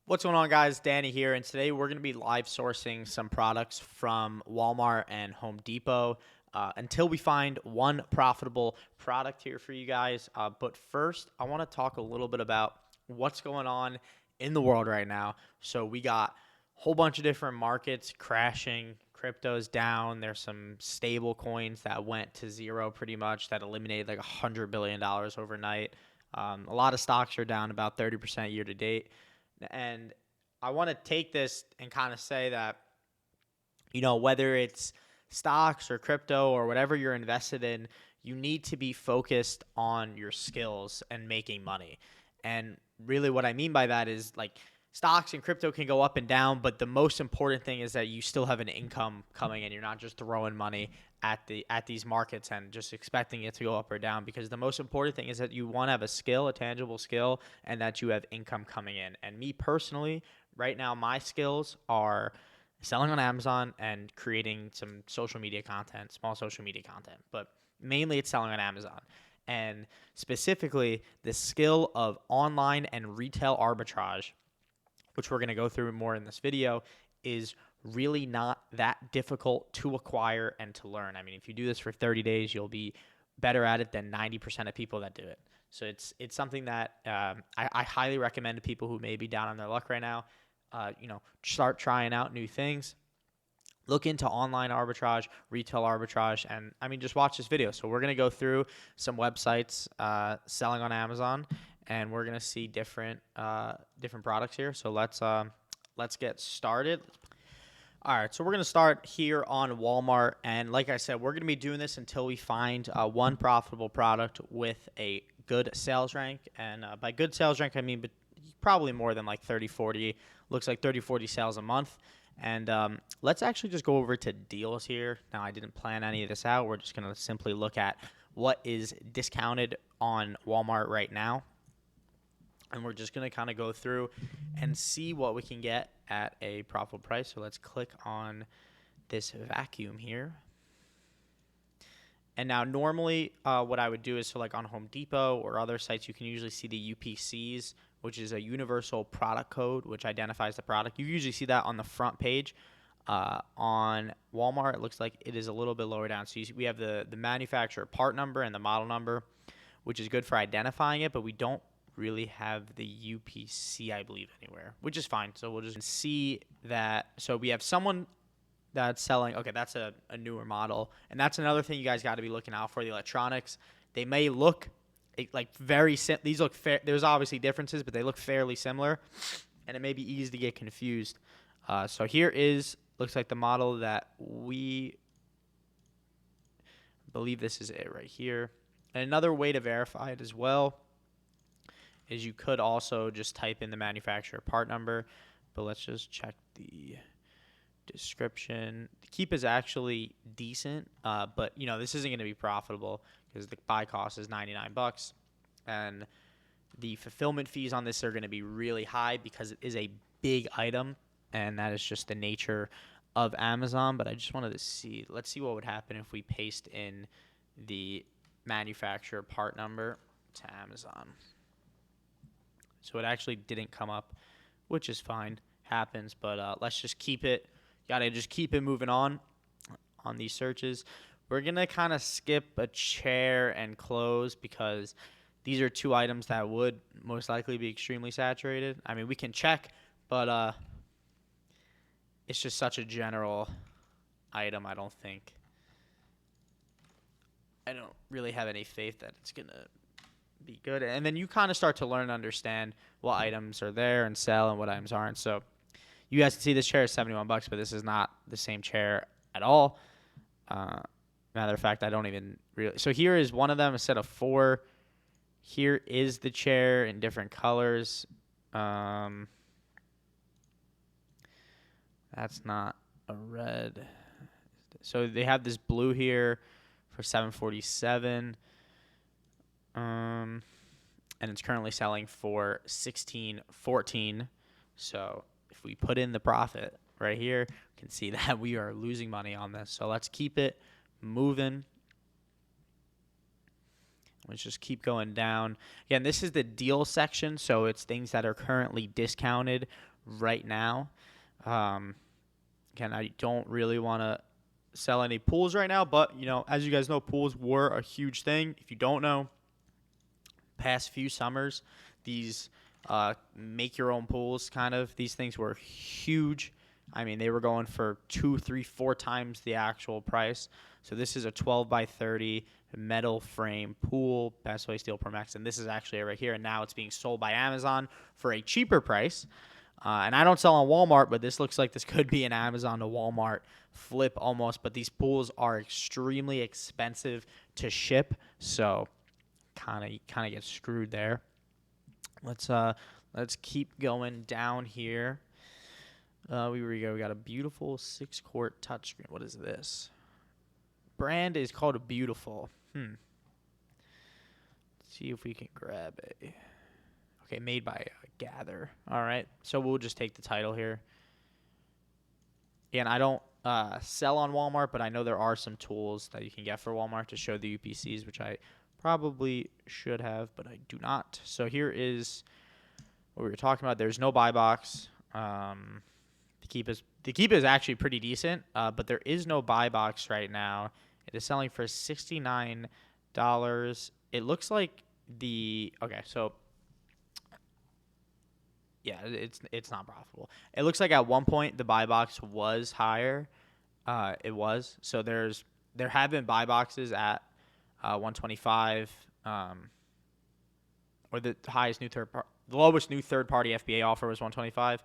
What's going on, guys? Danny here, and today we're going to be live sourcing some products from Walmart and Home Depot until we find one profitable product here for you guys. But first, I want to talk a little bit about what's going on in the world right now. So we got a whole bunch of different markets crashing, crypto's down. There's some stable coins that went to zero pretty much, that eliminated like $100 billion overnight. A lot of stocks are down about 30% year to date. And I want to take this and kind of say that, whether it's stocks or crypto or whatever you're invested in, you need to be focused on your skills and making money. And really what I mean by that is like stocks and crypto can go up and down, but the most important thing is that you still have an income coming in. You're not just throwing money at these markets and just expecting it to go up or down, because the most important thing is that you want to have a skill, a tangible skill, and that you have income coming in. And me personally, right now, my skills are selling on Amazon and creating some social media content, small social media content, but mainly it's selling on Amazon. And specifically, the skill of online and retail arbitrage, which we're going to go through more in this video, is really not that difficult to acquire and to learn. I mean, if you do this for 30 days, you'll be better at it than 90% of people that do it. So it's something that I highly recommend to people who may be down on their luck right now. Start trying out new things. Look into online arbitrage, retail arbitrage, and just watch this video. So we're going to go through some websites selling on Amazon, and we're going to see different products here. So let's get started. All right, so we're going to start here on Walmart, and like I said, we're going to be doing this until we find one profitable product with a good sales rank. And by good sales rank, I mean probably more than like 30, 40, looks like 30, 40 sales a month. And let's actually just go over to deals here. Now, I didn't plan any of this out. We're just going to simply look at what is discounted on Walmart right now. And we're just going to kind of go through and see what we can get at a profitable price. So let's click on this vacuum here. And now normally what I would do is, so like on Home Depot or other sites, you can usually see the UPCs, which is a universal product code, which identifies the product. You usually see that on the front page. On Walmart, it looks like it is a little bit lower down. So we have the manufacturer part number and the model number, which is good for identifying it, but we don't really have the UPC, I believe, anywhere, which is fine. So we'll just see that. So we have someone that's selling. Okay, that's a newer model, and that's another thing you guys got to be looking out for. The electronics, they may look like very these look fair. There's obviously differences, but they look fairly similar, and it may be easy to get confused. So here looks like the model that we believe this is it right here. And another way to verify it as well is you could also just type in the manufacturer part number, but let's just check the description. The keep is actually decent, but this isn't going to be profitable because the buy cost is $99, and the fulfillment fees on this are going to be really high because it is a big item, and that is just the nature of Amazon. But I just wanted to see, let's see what would happen if we paste in the manufacturer part number to Amazon. So it actually didn't come up, which is fine, happens, but let's just keep it. Gotta just keep it moving on these searches. We're gonna kind of skip a chair and clothes because these are two items that would most likely be extremely saturated. I mean, we can check, but it's just such a general item. I don't really have any faith that it's gonna be good. And then you kind of start to learn and understand what items are there and sell and what items aren't. So you guys can see this chair is $71, but this is not the same chair at all. Matter of fact, I don't even really. So here is one of them, a set of 4. Here is the chair in different colors. That's not a red. So they have this blue here for $747. And it's currently selling for $16.14. So if we put in the profit right here, you can see that we are losing money on this. So let's keep it moving. Let's just keep going down. Again, this is the deal section, so it's things that are currently discounted right now. Again, I don't really want to sell any pools right now, but, you know, as you guys know, pools were a huge thing. If you don't know, past few summers, these make your own pools these things were huge. I mean, they were going for 2, 3, 4 times the actual price. So this is a 12 by 30 metal frame pool, best way steel Promax, and this is actually right here. And now it's being sold by Amazon for a cheaper price. And I don't sell on Walmart, but this looks like this could be an Amazon to Walmart flip almost. But these pools are extremely expensive to ship, so kind of get screwed there. Let's keep going down here. We got a beautiful 6-quart touchscreen. What is this? Brand is called Beautiful. Let's see if we can grab a. Okay, made by Gather. All right, so we'll just take the title here. And I don't sell on Walmart, but I know there are some tools that you can get for Walmart to show the UPCs, which I probably should have, but I do not. So here is what we were talking about. There's no buy box. The keep is actually pretty decent, but there is no buy box right now. It is selling for $69. It looks like yeah, it's not profitable. It looks like at one point the buy box was higher. It was. So there have been buy boxes at 125, or the lowest new third party FBA offer was 125,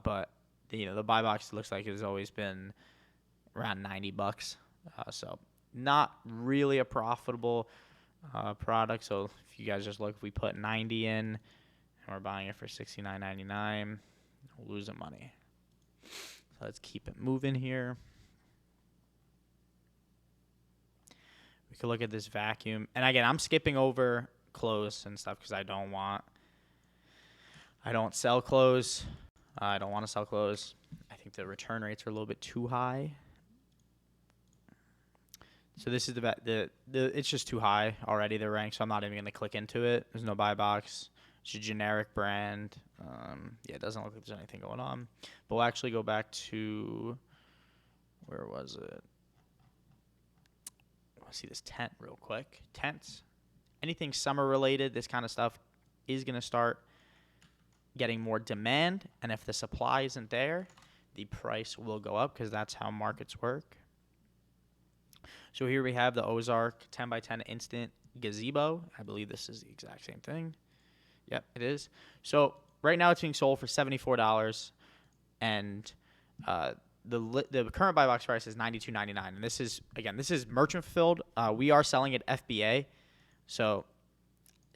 but the buy box looks like it has always been around $90. So not really a profitable product. So if you guys just look, if we put 90 in and we're buying it for $69.99, we're losing money. So let's keep it moving here. We could look at this vacuum. And again, I'm skipping over clothes and stuff because I don't sell clothes. I don't want to sell clothes. I think the return rates are a little bit too high. So this is it's just too high already, the rank, so I'm not even going to click into it. There's no buy box. It's a generic brand. It doesn't look like there's anything going on. But we'll actually go back to, where was it? Let's see this tent real quick. Tents, anything summer related, this kind of stuff is going to start getting more demand. And if the supply isn't there, the price will go up because that's how markets work. So here we have the Ozark 10x10 Instant Gazebo. I believe this is the exact same thing. Yep, it is. So right now it's being sold for $74, and the current buy box price is $92.99. And this is merchant fulfilled. We are selling it FBA, so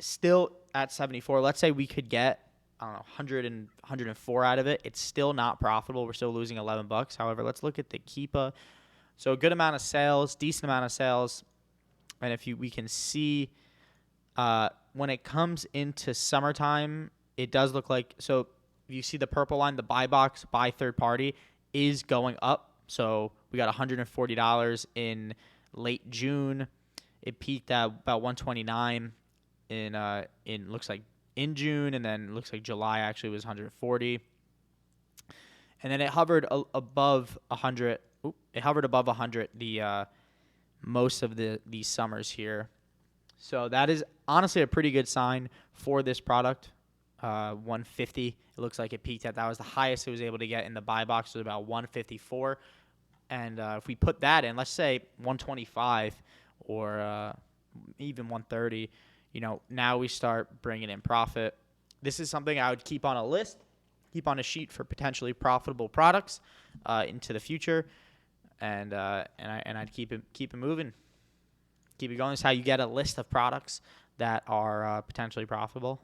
still at $74. Let's say we could get 104 out of it. It's still not profitable. We're still losing $11. However, let's look at the Keepa. So a good amount of sales, decent amount of sales, and we can see when it comes into summertime, it does look like, so if you see the purple line, the buy box by third party is going up. So we got $140 in late June. It peaked at about $129 in looks like in June, and then looks like July actually was $140, and then it hovered above $100. It hovered above 100 most of these summers here. So that is honestly a pretty good sign for this product. 150, it looks like it peaked at. That was the highest it was able to get in the buy box, was about 154. And if we put that in, let's say 125 or even 130, now we start bringing in profit. This is something I would keep on a list, keep on a sheet for potentially profitable products into the future. And I'd keep it moving, keep it going. It's how you get a list of products that are potentially profitable,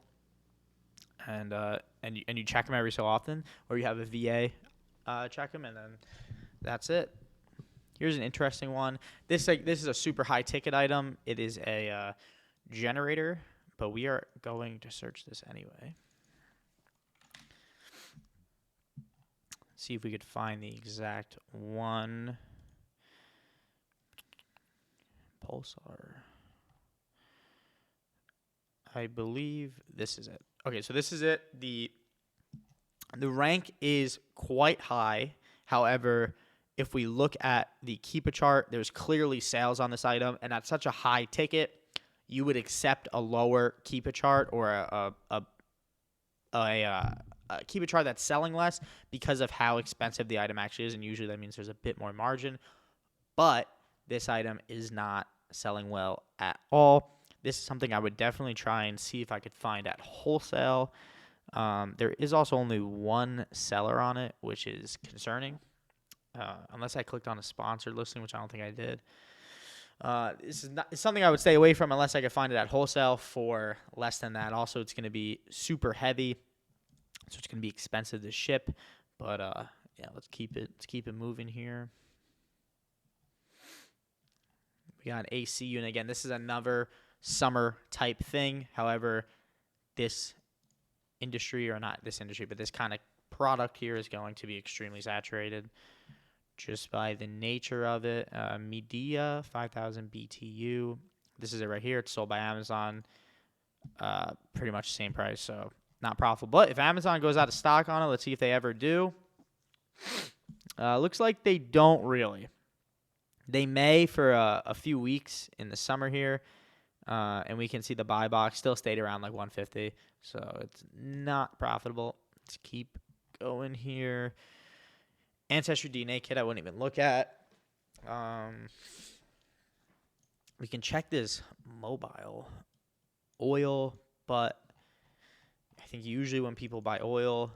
and you check them every so often, or you have a VA check them, and then that's it. Here's an interesting one. This is a super high ticket item. It is a generator, but we are going to search this anyway. See if we could find the exact one. Pulsar. I believe this is it. Okay, so this is it. The rank is quite high. However, if we look at the Keepa chart, there's clearly sales on this item, and at such a high ticket, you would accept a lower Keepa chart or a Keepa chart that's selling less because of how expensive the item actually is, and usually that means there's a bit more margin. But this item is not selling well at all. This is something I would definitely try and see if I could find at wholesale. There is also only one seller on it, which is concerning. Unless I clicked on a sponsored listing, which I don't think I did. It's something I would stay away from unless I could find it at wholesale for less than that. Also, it's going to be super heavy, so it's going to be expensive to ship. But yeah, let's keep it moving here. We got an AC unit again. This is another summer type thing. However, this industry, or not this industry, but this kind of product here is going to be extremely saturated just by the nature of it. Media, 5,000 BTU. This is it right here. It's sold by Amazon. Pretty much the same price, so not profitable. But if Amazon goes out of stock on it, let's see if they ever do. Looks like they don't really. They may for a few weeks in the summer here, and we can see the buy box still stayed around like 150, so it's not profitable. Let's keep going here. Ancestry DNA kit I wouldn't even look at. We can check this mobile oil, but I think usually when people buy oil,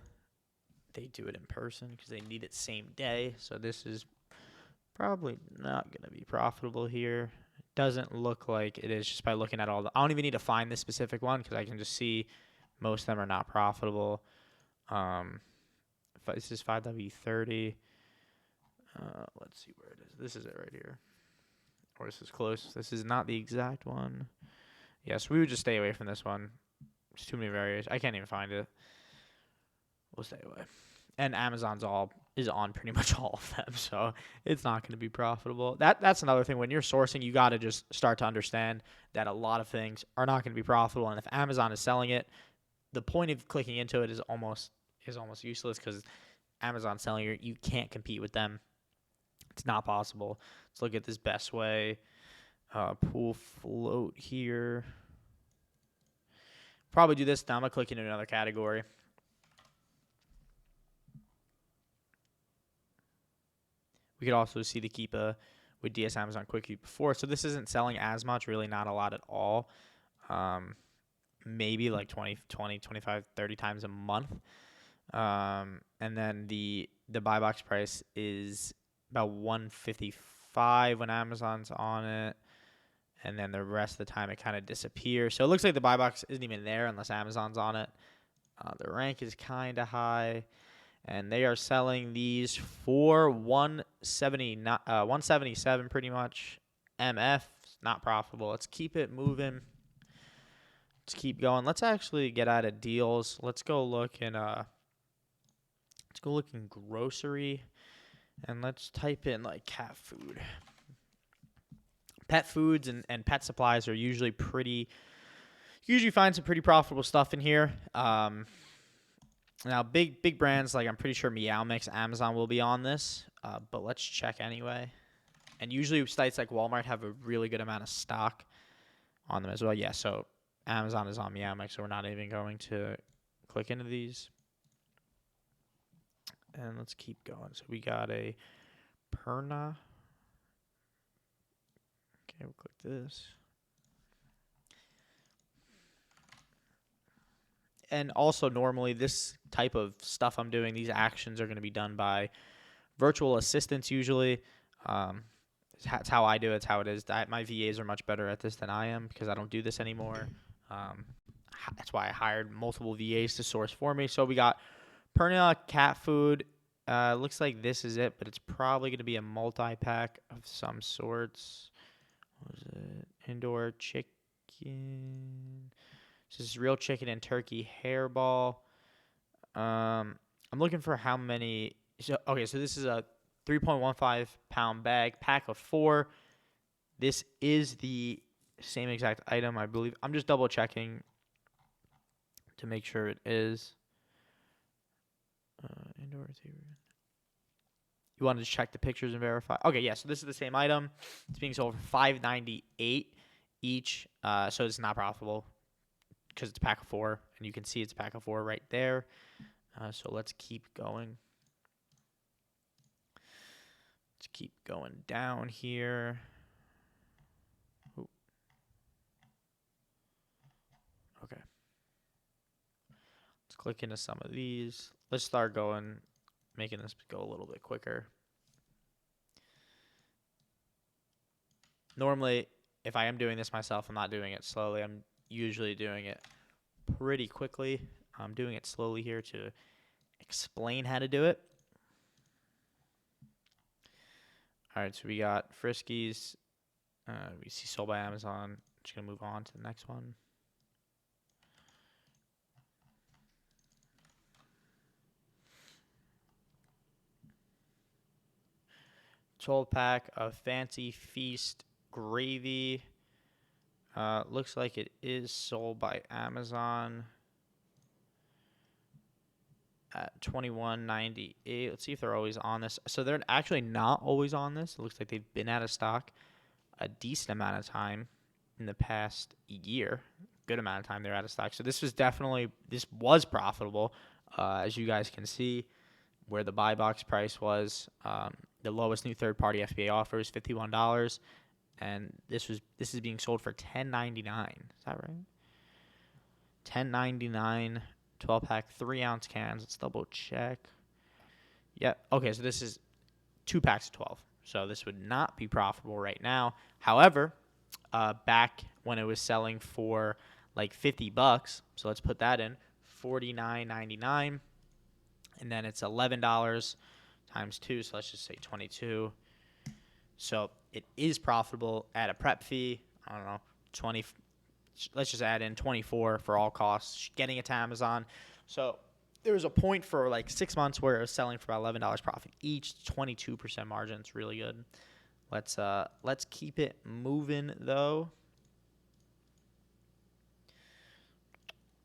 they do it in person because they need it same day. So this is probably not going to be profitable here. Doesn't look like it is just by looking at all the. I don't even need to find this specific one because I can just see most of them are not profitable. This is 5W30. Let's see where it is. This is it right here. Or this is close. This is not the exact one. Yes, we would just stay away from this one. There's too many variations. I can't even find it. We'll stay away. And Amazon's is on pretty much all of them, so it's not going to be profitable. That's another thing. When you're sourcing, you got to just start to understand that a lot of things are not going to be profitable. And if Amazon is selling it, the point of clicking into it is almost useless because Amazon's selling it. You can't compete with them. It's not possible. Let's look at this best way. Pool float here. Probably do this. Now I'm going to click into another category. We could also see the Keepa with DS Amazon Quickie before. So this isn't selling as much, really not a lot at all. Maybe like 20, 25, 30 times a month. And then the buy box price is about $155 when Amazon's on it. And then the rest of the time it kind of disappears. So it looks like the buy box isn't even there unless Amazon's on it. The rank is kind of high. And they are selling these for $177 pretty much. MF, not profitable. Let's keep it moving. Let's keep going. Let's actually get out of deals. Let's go look in grocery, and let's type in like cat food. Pet foods and pet supplies are usually usually find some pretty profitable stuff in here. Now, big brands, like I'm pretty sure Meow Mix, Amazon will be on this, but let's check anyway. And usually sites like Walmart have a really good amount of stock on them as well. Yeah, so Amazon is on Meow Mix, so we're not even going to click into these. And let's keep going. So we got a Perna. Okay, we'll click this. And also normally this type of stuff I'm doing, these actions are going to be done by virtual assistants usually. That's how I do it. It's how it is. My VAs are much better at this than I am because I don't do this anymore. That's why I hired multiple VAs to source for me. So we got Perna cat food. Looks like this is it, but it's probably going to be a multi-pack of some sorts. What was it? Indoor chicken. This is real chicken and turkey hairball. I'm looking for how many. So this is a 3.15 pound bag, pack of 4. This is the same exact item, I believe. I'm just double checking to make sure it is. Indoor TV. You wanted to check the pictures and verify. Okay, yeah. So this is the same item. It's being sold for $5.98 each. So it's not profitable because it's a pack of 4, and you can see it's a pack of 4 right there. So let's keep going. Let's keep going down here. Ooh. Okay. Let's click into some of these. Let's start going, making this go a little bit quicker. Normally, if I am doing this myself, I'm not doing it slowly. I'm usually doing it pretty quickly. I'm doing it slowly here to explain how to do it. All right, so we got Friskies. We see sold by Amazon. Just going to move on to the next one. Told pack of Fancy Feast gravy. Looks like it is sold by Amazon at $21.98. Let's see if they're always on this. So they're actually not always on this. It looks like they've been out of stock a decent amount of time in the past year. Good amount of time they're out of stock. So this was profitable, as you guys can see, where the buy box price was. The lowest new third-party FBA offer is $51, and this is being sold for $10.99. Is that right? $10.99, 12-pack, 3-ounce cans. Let's double check. Yep. Okay, so this is 2 packs of 12. So this would not be profitable right now. However, back when it was selling for like $50, so let's put that in, $49.99, and then it's $11 times 2, so let's just say 22. So it is profitable at a prep fee. I don't know, 20. Let's just add in 24 for all costs. Getting it to Amazon. So there was a point for like 6 months where it was selling for about $11 profit each, 22% margin. It's really good. Let's keep it moving though.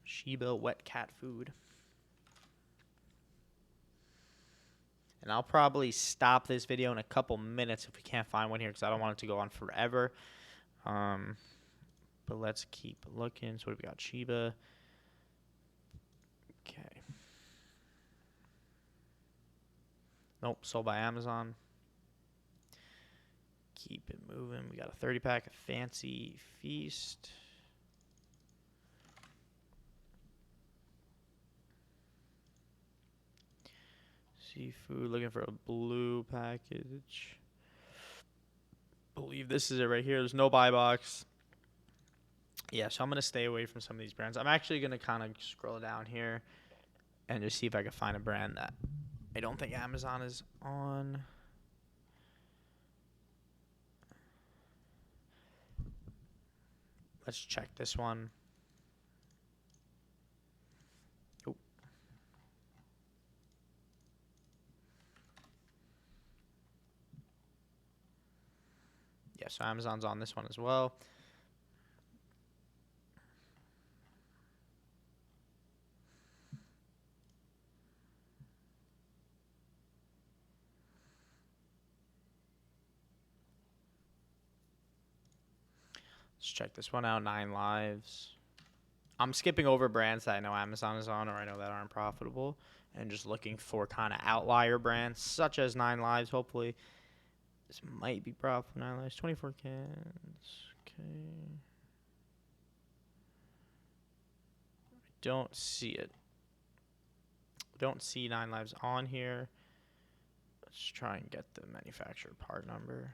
Sheba wet cat food. And I'll probably stop this video in a couple minutes if we can't find one here because I don't want it to go on forever. But let's keep looking. So what have we got? Sheba. Okay. Nope, sold by Amazon. Keep it moving. We got a 30-pack of Fancy Feast. Seafood, looking for a blue package. Believe this is it right here. There's no buy box. Yeah, so I'm going to stay away from some of these brands. I'm actually going to kind of scroll down here and just see if I can find a brand that I don't think Amazon is on. Let's check this one. Oh. Yeah, so Amazon's on this one as well. Let's check this one out. 9 lives. I'm skipping over brands that I know Amazon is on or I know that aren't profitable and just looking for kind of outlier brands such as 9 lives. Hopefully this might be profitable. 9 lives, 24 cans. Okay. I don't see it. Don't see 9 lives on here. Let's try and get the manufacturer part number.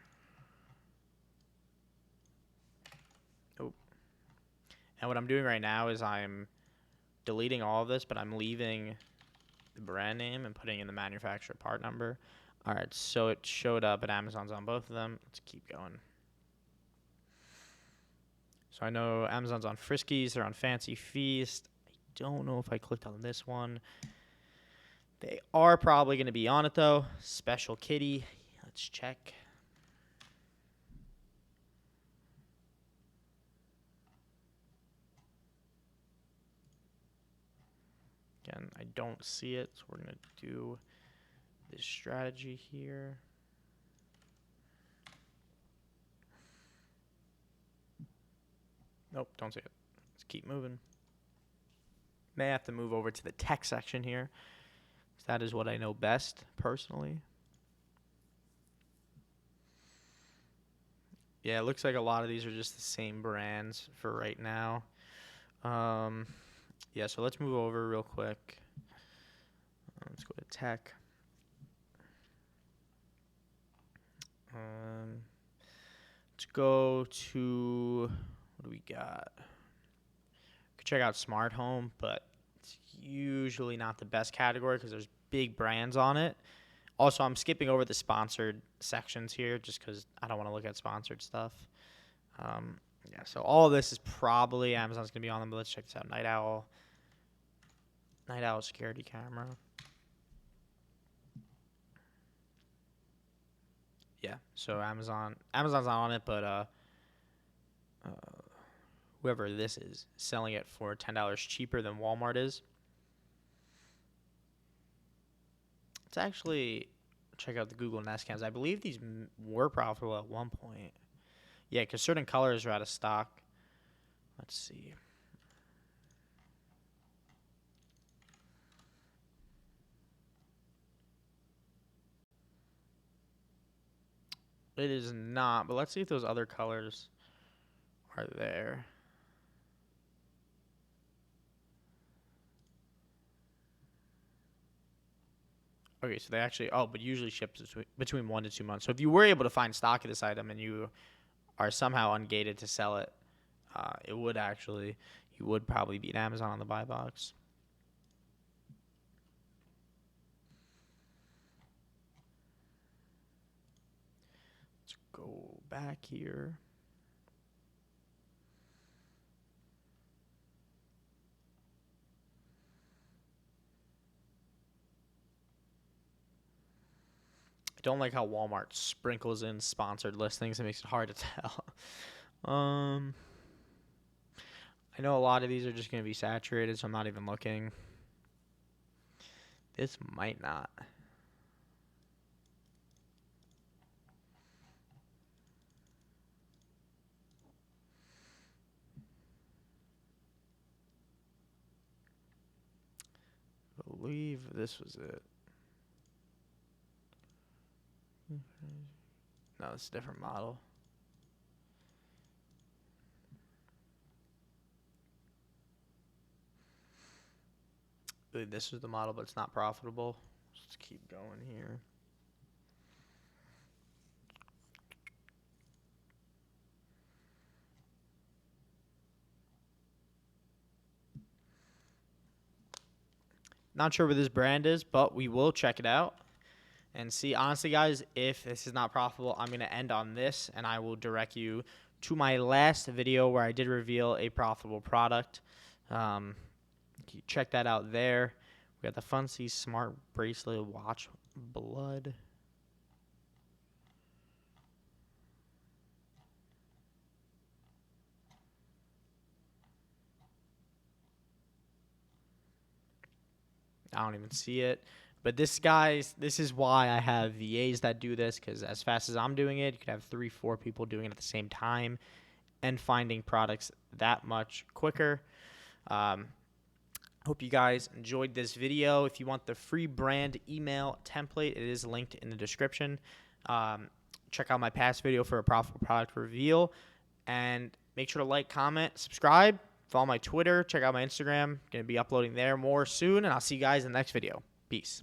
And what I'm doing right now is I'm deleting all of this, but I'm leaving the brand name and putting in the manufacturer part number. All right, so it showed up at Amazon's on both of them. Let's keep going. So I know Amazon's on Friskies. They're on Fancy Feast. I don't know if I clicked on this one. They are probably going to be on it, though. Special Kitty. Let's check. and I don't see it. So we're going to do this strategy here. Nope, don't see it. Let's keep moving. May have to move over to the tech section here. That is what I know best, personally. Yeah, it looks like a lot of these are just the same brands for right now. Yeah, so let's move over real quick. Let's go to tech. Let's go to, what do we got? Could check out smart home, but it's usually not the best category because there's big brands on it. Also, I'm skipping over the sponsored sections here just because I don't want to look at sponsored stuff. Yeah, so all of this is probably Amazon's going to be on them, but let's check this out. Night Owl security camera. Yeah, so Amazon's not on it, but whoever this is selling it for $10 cheaper than Walmart is. Let's actually check out the Google Nest Cams. I believe these were profitable at one point. Yeah, because certain colors are out of stock. Let's see. It is not, but let's see if those other colors are there. Okay, so they actually, but usually ships between 1 to 2 months. So if you were able to find stock of this item and you are somehow ungated to sell it, you would probably beat Amazon on the buy box. Let's go back here. I don't like how Walmart sprinkles in sponsored listings. It makes it hard to tell. I know a lot of these are just going to be saturated, so I'm not even looking. This might not. I believe this was it. No, it's a different model. I believe this was the model, but it's not profitable. Let's keep going here. Not sure what this brand is, but we will check it out and see. Honestly, guys, if this is not profitable, I'm going to end on this, and I will direct you to my last video where I did reveal a profitable product. Check that out there. We got the Funcy Smart Bracelet Watch Blood. I don't even see it. But this is why I have VAs that do this, because as fast as I'm doing it, you could have 3-4 people doing it at the same time and finding products that much quicker. Hope you guys enjoyed this video. If you want the free brand email template, it is linked in the description. Check out my past video for a profitable product reveal. And make sure to like, comment, subscribe. Follow my Twitter. Check out my Instagram. Going to be uploading there more soon. And I'll see you guys in the next video. Peace.